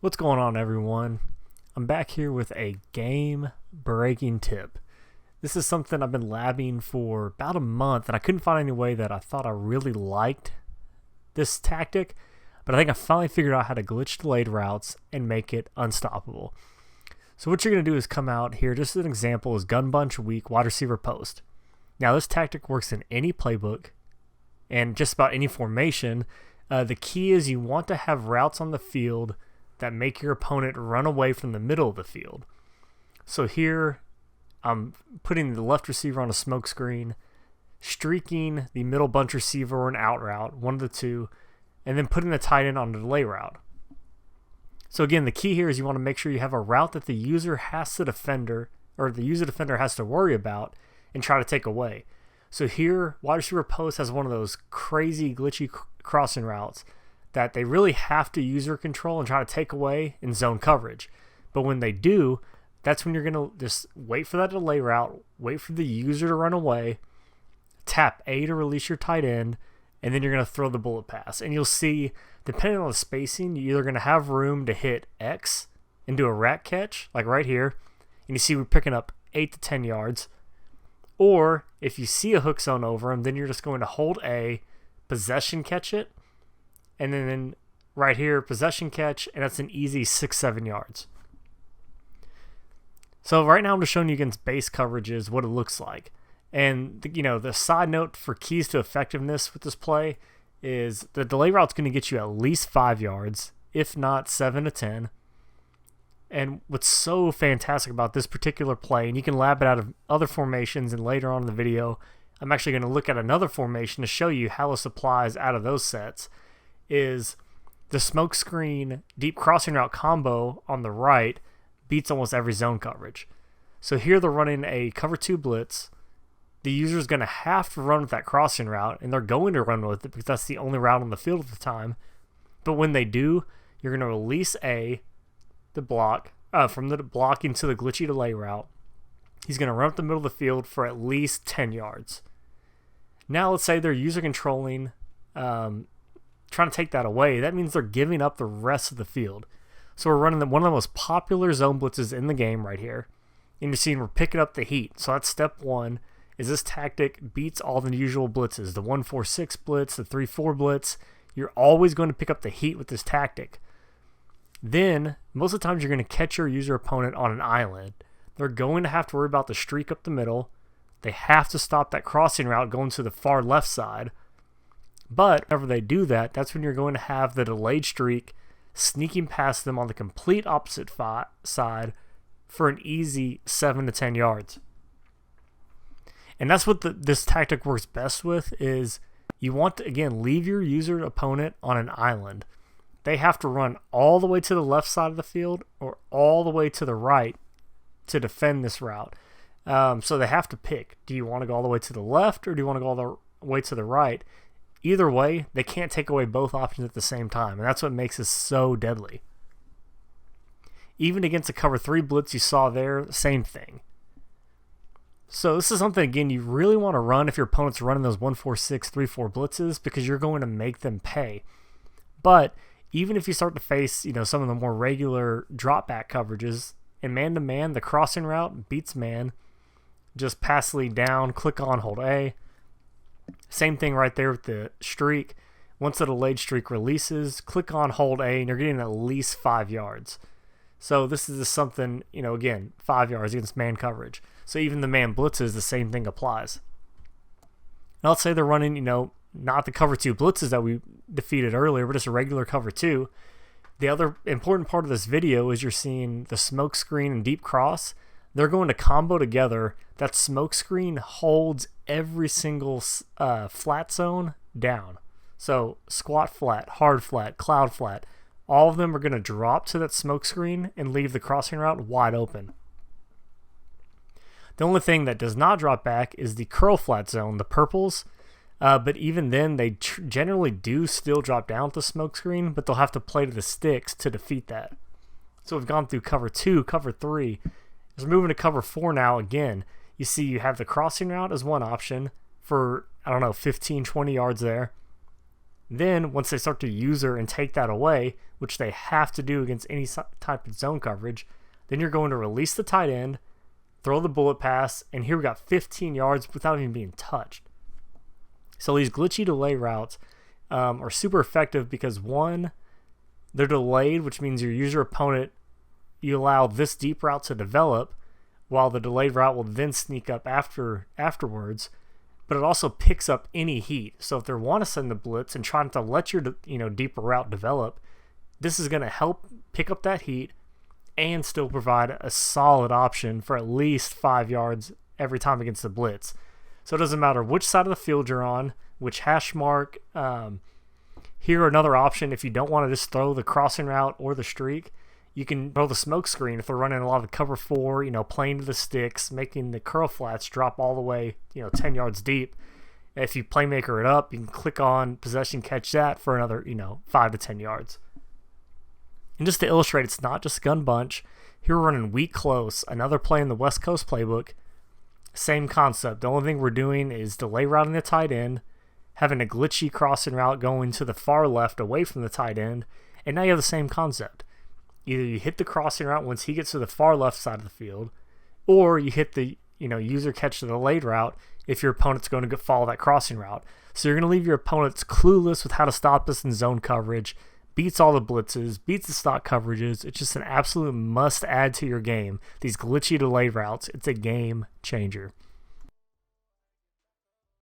What's going on, everyone? I'm back here with a game-breaking tip. This is something I've been labbing for about a month, and I couldn't find any way that I thought I really liked this tactic, but I think I finally figured out how to glitch delayed routes and make it unstoppable. So what you're going to do is come out here, just as an example, is gun bunch weak wide receiver post. Now this tactic works in any playbook and just about any formation. The key is you want to have routes on the field that make your opponent run away from the middle of the field. So here, I'm putting the left receiver on a smoke screen, streaking the middle bunch receiver or an out route, one of the two, and then putting the tight end on the delay route. So again, the key here is you want to make sure you have a route that the user has to defender, or the user defender has to worry about and try to take away. So here, wide receiver post has one of those crazy glitchy crossing routes that they really have to user control and try to take away in zone coverage. But when they do, that's when you're going to just wait for that delay route, wait for the user to run away, tap A to release your tight end, and then you're going to throw the bullet pass. And you'll see, depending on the spacing, you're either going to have room to hit X and do a rat catch, like right here, and you see we're picking up 8 to 10 yards. Or if you see a hook zone over him, then you're just going to hold A, possession catch it, and then right here, possession catch, and that's an easy 6-7 yards. So right now I'm just showing you against base coverages what it looks like. And the side note for keys to effectiveness with this play is the delay route's going to get you at least 5 yards, if not 7 to 10. And what's so fantastic about this particular play, and you can lab it out of other formations, and later on in the video, I'm actually going to look at another formation to show you how this applies out of those sets, is the smoke screen deep crossing route combo on the right beats almost every zone coverage. So here they're running a cover 2 blitz. The user is going to have to run with that crossing route, and they're going to run with it because that's the only route on the field at the time. But when they do, you're going to release A, the block, from the blocking to the glitchy delay route. He's going to run up the middle of the field for at least 10 yards. Now let's say they're user controlling, trying to take that away. That means they're giving up the rest of the field. So we're running one of the most popular zone blitzes in the game right here. And you're seeing we're picking up the heat. So that's step one, is this tactic beats all the usual blitzes. The 1-4-6 blitz, the 3-4 blitz. You're always going to pick up the heat with this tactic. Then, most of the times you're going to catch your user opponent on an island. They're going to have to worry about the streak up the middle. They have to stop that crossing route going to the far left side. But whenever they do that, that's when you're going to have the delayed streak sneaking past them on the complete opposite side for an easy 7 to 10 yards. And that's what this tactic works best with, is you want to, again, leave your user opponent on an island. They have to run all the way to the left side of the field or all the way to the right to defend this route. So they have to pick. Do you want to go all the way to the left, or do you want to go all the way to the right? Either way, they can't take away both options at the same time, and that's what makes this so deadly. Even against a cover 3 blitz you saw there, same thing. So this is something, again, you really want to run if your opponent's running those 1-4-6, 3-4 blitzes, because you're going to make them pay. But even if you start to face, some of the more regular drop back coverages, in man-to-man, the crossing route beats man. Just pass lead down, click on, hold A. Same thing right there with the streak. Once the delayed streak releases, click on, hold A, and you're getting at least 5 yards. So this is just something, again, 5 yards against man coverage. So even the man blitzes, the same thing applies. Now let's say they're running, not the cover 2 blitzes that we defeated earlier, but just a regular cover 2. The other important part of this video is you're seeing the smoke screen and deep cross. They're going to combo together. That smoke screen holds every single flat zone down. So squat flat, hard flat, cloud flat, all of them are going to drop to that smoke screen and leave the crossing route wide open. The only thing that does not drop back is the curl flat zone, the purples. But even then, they generally do still drop down with the smoke screen, but they'll have to play to the sticks to defeat that. So we've gone through cover 2, cover 3. As we're moving to cover 4 now, again, you see you have the crossing route as one option for, 15, 20 yards there. Then once they start to user and take that away, which they have to do against any type of zone coverage, then you're going to release the tight end, throw the bullet pass, and here we got 15 yards without even being touched. So these glitchy delay routes are super effective because, one, they're delayed, which means you use your opponent, you allow this deep route to develop, while the delayed route will then sneak up afterwards. But it also picks up any heat. So if they want to send the blitz and try to let your deeper route develop, this is going to help pick up that heat and still provide a solid option for at least 5 yards every time against the blitz. So it doesn't matter which side of the field you're on, which hash mark. Here, another option, if you don't want to just throw the crossing route or the streak, you can throw the smoke screen if they're running a lot of cover 4, playing to the sticks, making the curl flats drop all the way, 10 yards deep. If you playmaker it up, you can click on possession, catch that for another, 5 to 10 yards. And just to illustrate, it's not just a gun bunch. Here we're running weak close, another play in the West Coast playbook. Same concept. The only thing we're doing is delay routing the tight end, having a glitchy crossing route going to the far left away from the tight end, and now you have the same concept. Either you hit the crossing route once he gets to the far left side of the field, or you hit the user catch to the delayed route if your opponent's going to follow that crossing route. So you're going to leave your opponents clueless with how to stop this in zone coverage, beats all the blitzes, beats the stock coverages. It's just an absolute must add to your game. These glitchy delayed routes, it's a game changer.